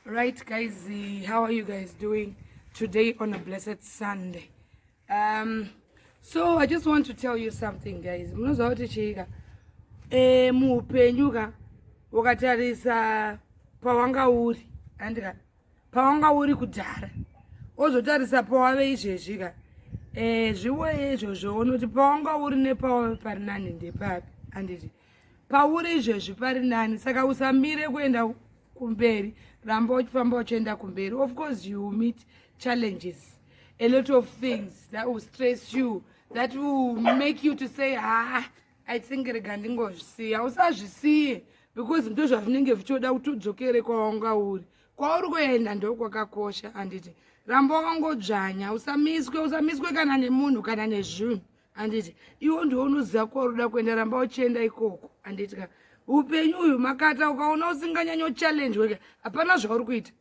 Right, guys, how are you guys doing today on a blessed Sunday? So I just want to tell you something, guys. Muupenyuka wakatarisa pawanga uri andika pawanga uri kudhara wozotarisa pawave izvezvi ka zviwe izvozvo unoti pawanga uri nepawe pari nani ndepapi anditi pauri izvezvi pari nani, saka usamire kuenda kumberi, ramba uchifamba uchienda kumberi. Of course you will meet challenges, a lot of things that will stress you, that will make you to say I think rega ndingozvisiya. Usazvisiye because ndo zvavinenge vichoda kuti udzokere kwawanga uri. Kwauri kuenda ndo kwakakosha anditi. Ramba wakangodzvanya, usamiswe kana nemunhu kana nezvinhu anditi. Iwo ndiwo unoziva kwaunoda kuenda, ramba uchienda ikoko anditi. Upenyu uyu makata ukaona usinganyanyo challenge weke hapana zvauri kuita.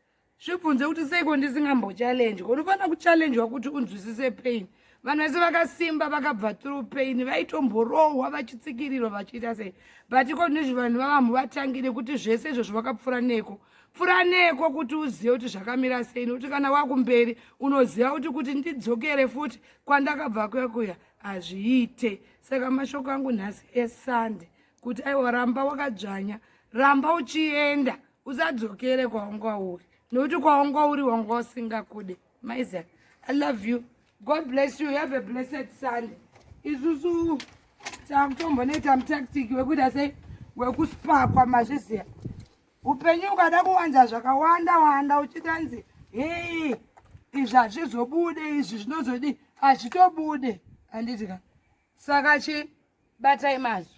Zvibvunze kuti seiko ndisingambo challenge. Unofana kuchallenge kuti unzwisise pain. Vanhu vese vakasimba vakabva through pain vaitomborohwa vachitsikirirwa vachiita sei. But iko ndizvo vanhu vavamhu vatangire kuti zvese izvozvo vakapfuura neko. Pfuura neko kuti uzive kuti zvakamira sei, nokuti kana wakumberi unoziva kuti ndidzokere futi kwandakabva kuya hazviite. Saka mashoko angu nhasi eSunday kuti aiwa ramba wakadzvanya, ramba uchienda, usadzokere kwawanga uri. Nokuti kwawanga uri wanga usingakude. Mai Tt, I love you. God bless you. Have a blessed Sunday. Isusu takutombonoita mutactic wekuti ase wekusparkwa mazviziya. Upenyu ukada kuwanza zvakawanda wanda uchitanzi hey izvi hazvizobude, izvi zvinozodi hazvitobude anditi ka. Saka batai mazwi.